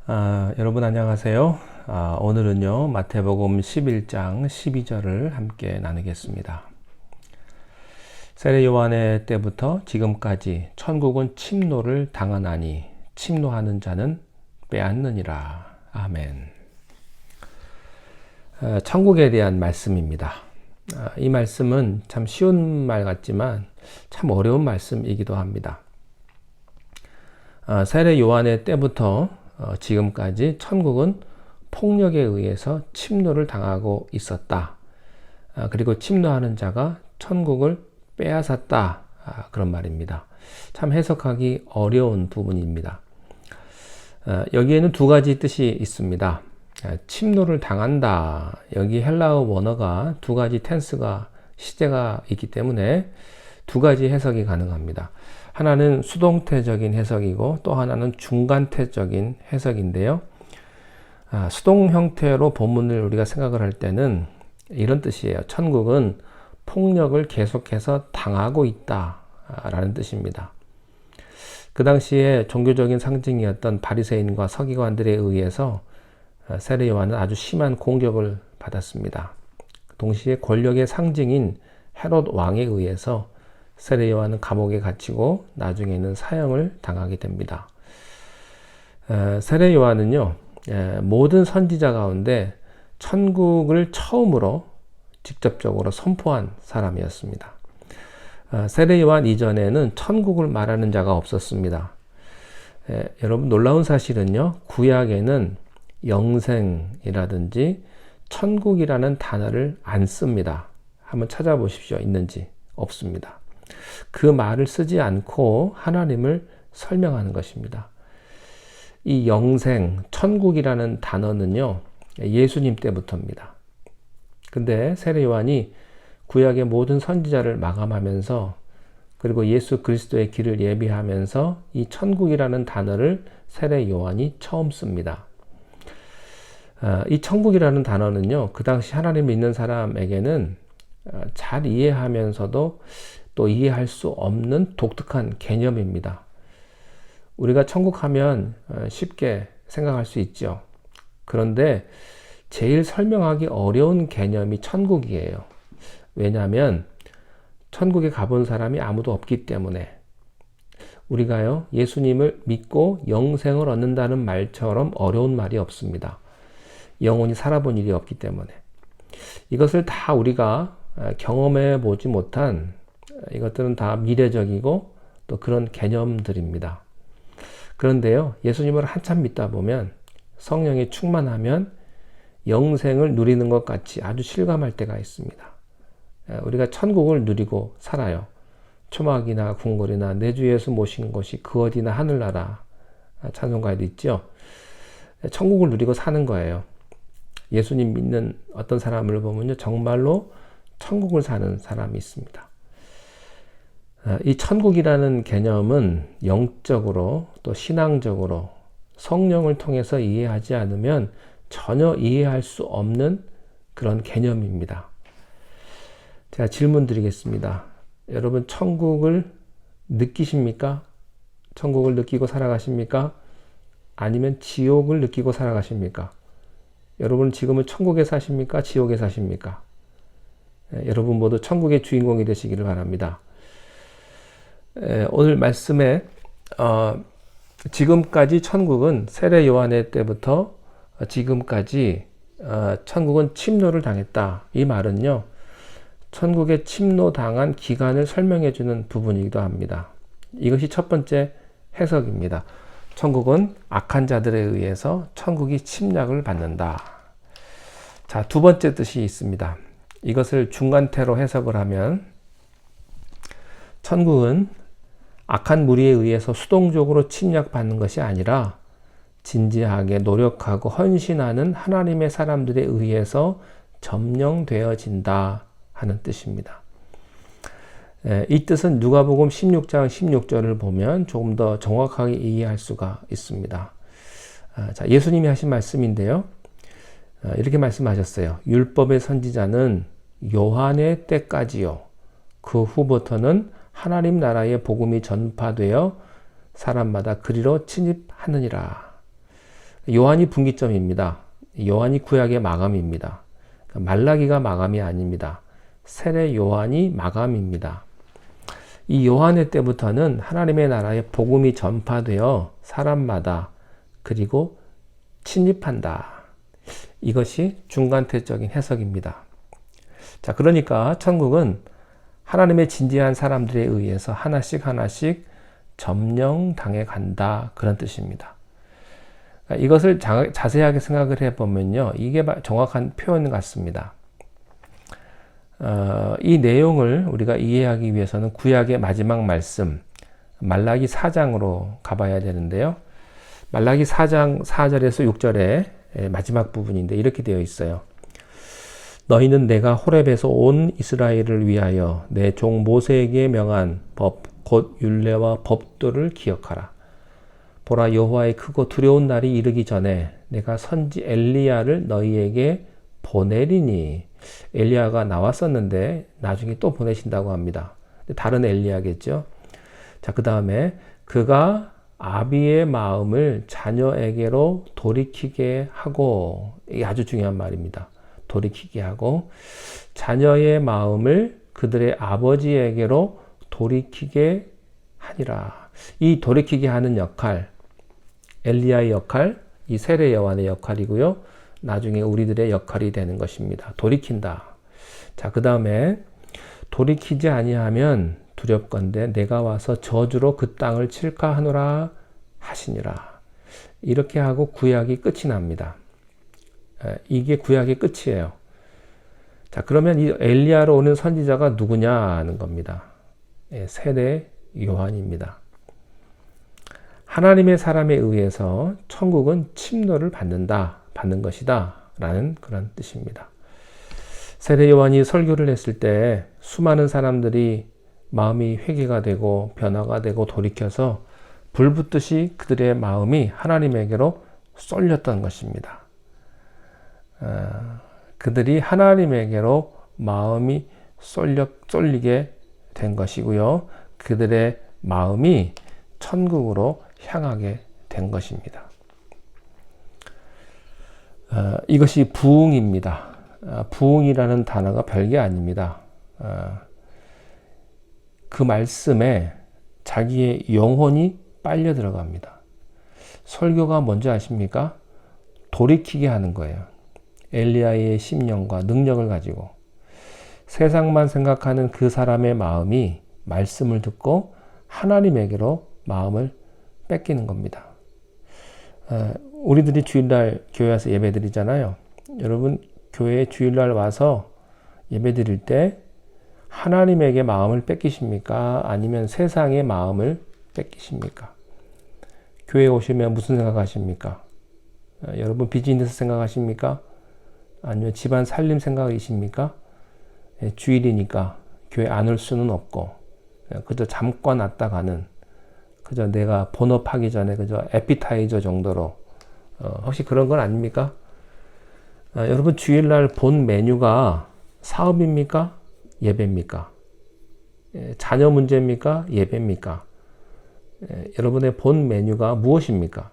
여러분 안녕하세요. 오늘은요 마태복음 11장 12절을 함께 나누겠습니다. 세례 요한의 때부터 지금까지 천국은 침노를 당하나니 침노하는 자는 빼앗느니라. 아멘. 천국에 대한 말씀입니다. 이 말씀은 참 쉬운 말 같지만 참 어려운 말씀이기도 합니다. 세례 요한의 때부터 지금까지 천국은 폭력에 의해서 침노를 당하고 있었다. 그리고 침노하는 자가 천국을 빼앗았다. 그런 말입니다. 참 해석하기 어려운 부분입니다. 여기에는 두 가지 뜻이 있습니다. 침노를 당한다. 여기 헬라어 원어가 두 가지 텐스가 시제가 있기 때문에 두 가지 해석이 가능합니다. 하나는 수동태적인 해석이고 또 하나는 중간태적인 해석인데요. 수동 형태로 본문을 우리가 생각을 할 때는 이런 뜻이에요. 천국은 폭력을 계속해서 당하고 있다 라는 뜻입니다. 그 당시에 종교적인 상징이었던 바리새인과 서기관들에 의해서 세례 요한은 아주 심한 공격을 받았습니다. 동시에 권력의 상징인 헤롯 왕에 의해서 세례 요한은 감옥에 갇히고 나중에는 사형을 당하게 됩니다. 세례 요한은요, 모든 선지자 가운데 천국을 처음으로 직접적으로 선포한 사람이었습니다. 세례 요한 이전에는 천국을 말하는 자가 없었습니다. 여러분 놀라운 사실은요, 구약에는 영생이라든지 천국이라는 단어를 안 씁니다. 한번 찾아보십시오. 있는지. 없습니다. 그 말을 쓰지 않고 하나님을 설명하는 것입니다. 이 영생, 천국이라는 단어는요, 예수님 때부터입니다. 근데 세례 요한이 구약의 모든 선지자를 마감하면서 그리고 예수 그리스도의 길을 예비하면서 이 천국이라는 단어를 세례 요한이 처음 씁니다. 이 천국이라는 단어는요, 그 당시 하나님 믿는 사람에게는 잘 이해하면서도 또 이해할 수 없는 독특한 개념입니다. 우리가 천국 하면 쉽게 생각할 수 있죠. 그런데 제일 설명하기 어려운 개념이 천국이에요. 왜냐하면 천국에 가본 사람이 아무도 없기 때문에 우리가요, 예수님을 믿고 영생을 얻는다는 말처럼 어려운 말이 없습니다. 영원히 살아본 일이 없기 때문에. 이것을 다 우리가 경험해 보지 못한 이것들은 다 미래적이고 또 그런 개념들입니다. 그런데요, 예수님을 한참 믿다 보면 성령이 충만하면 영생을 누리는 것 같이 아주 실감할 때가 있습니다. 우리가 천국을 누리고 살아요. 초막이나 궁궐이나 내 주 예수 모신 곳이 그 어디나 하늘나라 찬송가에도 있죠. 천국을 누리고 사는 거예요. 예수님 믿는 어떤 사람을 보면요, 정말로 천국을 사는 사람이 있습니다. 이 천국이라는 개념은 영적으로 또 신앙적으로 성령을 통해서 이해하지 않으면 전혀 이해할 수 없는 그런 개념입니다. 제가 질문 드리겠습니다. 여러분 천국을 느끼십니까? 천국을 느끼고 살아가십니까? 아니면 지옥을 느끼고 살아가십니까? 여러분 지금은 천국에 사십니까? 지옥에 사십니까? 여러분 모두 천국의 주인공이 되시기를 바랍니다. 오늘 말씀에 지금까지 천국은 세례 요한의 때부터 지금까지 천국은 침노를 당했다. 이 말은요, 천국에 침노당한 기간을 설명해 주는 부분이기도 합니다. 이것이 첫 번째 해석입니다. 천국은 악한 자들에 의해서 천국이 침략을 받는다. 자, 두 번째 뜻이 있습니다. 이것을 중간태로 해석을 하면 천국은 악한 무리에 의해서 수동적으로 침략받는 것이 아니라 진지하게 노력하고 헌신하는 하나님의 사람들에 의해서 점령되어진다 하는 뜻입니다. 이 뜻은 누가복음 16장 16절을 보면 조금 더 정확하게 이해할 수가 있습니다. 자, 예수님이 하신 말씀인데요. 이렇게 말씀하셨어요. 율법의 선지자는 요한의 때까지요. 그 후부터는 하나님 나라의 복음이 전파되어 사람마다 그리로 침입하느니라. 요한이 분기점입니다. 요한이 구약의 마감입니다. 말라기가 마감이 아닙니다. 세례 요한이 마감입니다. 이 요한의 때부터는 하나님의 나라의 복음이 전파되어 사람마다 그리고 침입한다. 이것이 중간태적인 해석입니다. 자, 그러니까 천국은 하나님의 진지한 사람들에 의해서 하나씩 하나씩 점령당해 간다. 그런 뜻입니다. 이것을 자세하게 생각을 해보면요. 이게 정확한 표현 같습니다. 이 내용을 우리가 이해하기 위해서는 구약의 마지막 말씀, 말라기 4장으로 가봐야 되는데요. 말라기 4장 4절에서 6절의 마지막 부분인데 이렇게 되어 있어요. 너희는 내가 호렙에서 온 이스라엘을 위하여 내 종 모세에게 명한 법, 곧 율례와 법도를 기억하라. 보라, 여호와의 크고 두려운 날이 이르기 전에 내가 선지 엘리야를 너희에게 보내리니. 엘리야가 나왔었는데 나중에 또 보내신다고 합니다. 다른 엘리야겠죠. 자, 그 다음에 그가 아비의 마음을 자녀에게로 돌이키게 하고, 이게 아주 중요한 말입니다. 돌이키게 하고 자녀의 마음을 그들의 아버지에게로 돌이키게 하니라. 이 돌이키게 하는 역할, 엘리야의 역할, 이 세례 요한의 역할이고요. 나중에 우리들의 역할이 되는 것입니다. 돌이킨다. 자, 그 다음에 돌이키지 아니하면 두렵건대 내가 와서 저주로 그 땅을 칠까 하노라 하시니라. 이렇게 하고 구약이 끝이 납니다. 이게 구약의 끝이에요. 자, 그러면 이 엘리야로 오는 선지자가 누구냐 하는 겁니다. 세례 요한입니다. 하나님의 사람에 의해서 천국은 침노를 받는 것이다 라는 그런 뜻입니다. 세례 요한이 설교를 했을 때 수많은 사람들이 마음이 회개가 되고 변화가 되고 돌이켜서 불붙듯이 그들의 마음이 하나님에게로 쏠렸던 것입니다. 그들이 하나님에게로 마음이 쏠리게 된 것이고요. 그들의 마음이 천국으로 향하게 된 것입니다. 이것이 부흥입니다. 부흥이라는 단어가 별게 아닙니다. 그 말씀에 자기의 영혼이 빨려 들어갑니다. 설교가 뭔지 아십니까? 돌이키게 하는 거예요. 엘리야의 심령과 능력을 가지고 세상만 생각하는 그 사람의 마음이 말씀을 듣고 하나님에게로 마음을 뺏기는 겁니다. 우리들이 주일날 교회에서 예배 드리잖아요. 여러분, 교회에 주일날 와서 예배 드릴 때 하나님에게 마음을 뺏기십니까? 아니면 세상의 마음을 뺏기십니까? 교회에 오시면 무슨 생각하십니까? 여러분, 비즈니스 생각하십니까? 아니면 집안 살림 생각이십니까? 주일이니까 교회 안 올 수는 없고 그저 잠깐 왔다 가는, 그저 내가 본업하기 전에 그저 에피타이저 정도로 혹시 그런 건 아닙니까? 여러분, 주일날 본 메뉴가 사업입니까? 예배입니까? 자녀 문제입니까? 예배입니까? 여러분의 본 메뉴가 무엇입니까?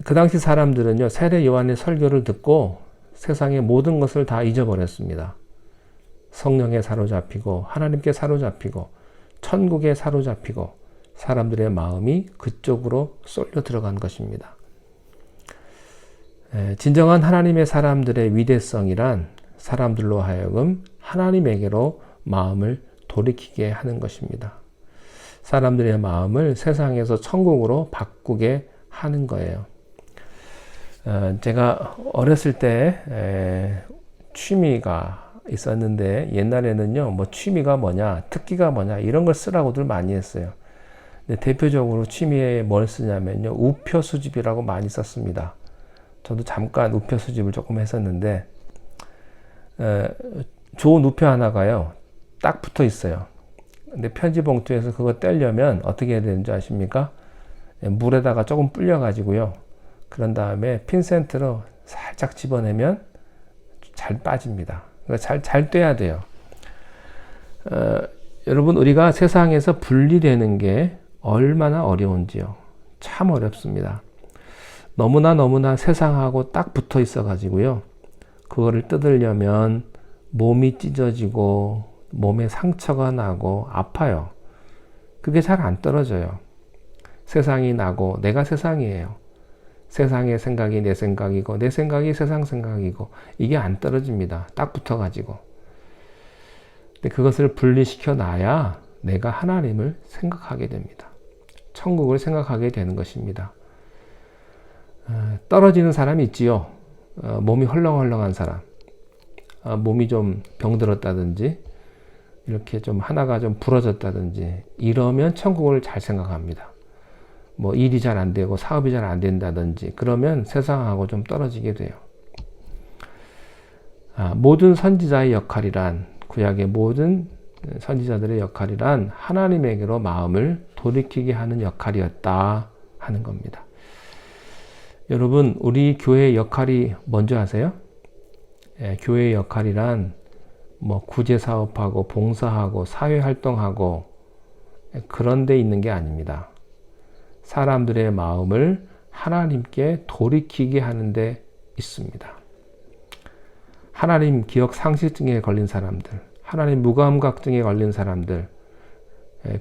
그 당시 사람들은요, 세례 요한의 설교를 듣고 세상의 모든 것을 다 잊어버렸습니다. 성령에 사로잡히고 하나님께 사로잡히고 천국에 사로잡히고 사람들의 마음이 그쪽으로 쏠려 들어간 것입니다. 진정한 하나님의 사람들의 위대성이란 사람들로 하여금 하나님에게로 마음을 돌이키게 하는 것입니다. 사람들의 마음을 세상에서 천국으로 바꾸게 하는 거예요. 제가 어렸을 때 취미가 있었는데, 옛날에는요, 뭐 취미가 뭐냐, 특기가 뭐냐, 이런 걸 쓰라고들 많이 했어요. 근데 대표적으로 취미에 뭘 쓰냐면요, 우표 수집이라고 많이 썼습니다. 저도 잠깐 우표 수집을 조금 했었는데, 좋은 우표 하나가요, 딱 붙어 있어요. 근데 편지 봉투에서 그거 떼려면 어떻게 해야 되는지 아십니까? 물에다가 조금 불려가지고요, 그런 다음에 핀센트로 살짝 집어내면 잘 빠집니다. 잘 떼야 돼요. 여러분, 우리가 세상에서 분리되는 게 얼마나 어려운지요. 참 어렵습니다. 너무나 세상하고 딱 붙어 있어 가지고요. 그거를 뜯으려면 몸이 찢어지고 몸에 상처가 나고 아파요. 그게 잘 안 떨어져요. 세상이 나고 내가 세상이에요. 세상의 생각이 내 생각이고 내 생각이 세상 생각이고 이게 안 떨어집니다. 딱 붙어가지고. 근데 그것을 분리시켜 놔야 내가 하나님을 생각하게 됩니다. 천국을 생각하게 되는 것입니다. 떨어지는 사람이 있지요. 몸이 헐렁헐렁한 사람. 몸이 좀 병들었다든지 이렇게 좀 하나가 좀 부러졌다든지 이러면 천국을 잘 생각합니다. 뭐 일이 잘 안 되고 사업이 잘 안 된다든지 그러면 세상하고 좀 떨어지게 돼요. 모든 선지자의 역할이란 구약의 모든 선지자들의 역할이란 하나님에게로 마음을 돌이키게 하는 역할이었다 하는 겁니다. 여러분 우리 교회의 역할이 뭔지 아세요? 교회의 역할이란 뭐 구제사업하고 봉사하고 사회활동하고 그런 데 있는 게 아닙니다. 사람들의 마음을 하나님께 돌이키게 하는 데 있습니다. 하나님 기억 상실증에 걸린 사람들, 하나님 무감각증에 걸린 사람들,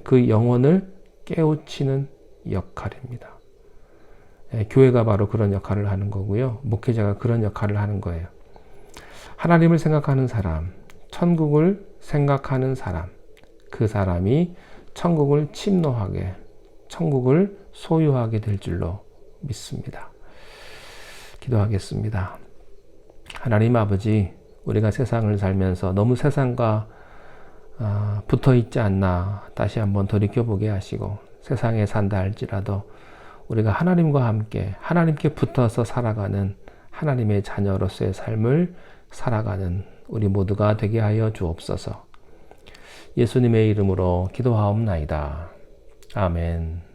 그 영혼을 깨우치는 역할입니다. 교회가 바로 그런 역할을 하는 거고요. 목회자가 그런 역할을 하는 거예요. 하나님을 생각하는 사람, 천국을 생각하는 사람, 그 사람이 천국을 침노하게, 천국을 소유하게 될 줄로 믿습니다. 기도하겠습니다. 하나님 아버지, 우리가 세상을 살면서 너무 세상과 붙어 있지 않나 다시 한번 돌이켜보게 하시고 세상에 산다 할지라도 우리가 하나님과 함께 하나님께 붙어서 살아가는 하나님의 자녀로서의 삶을 살아가는 우리 모두가 되게 하여 주옵소서. 예수님의 이름으로 기도하옵나이다. 아멘.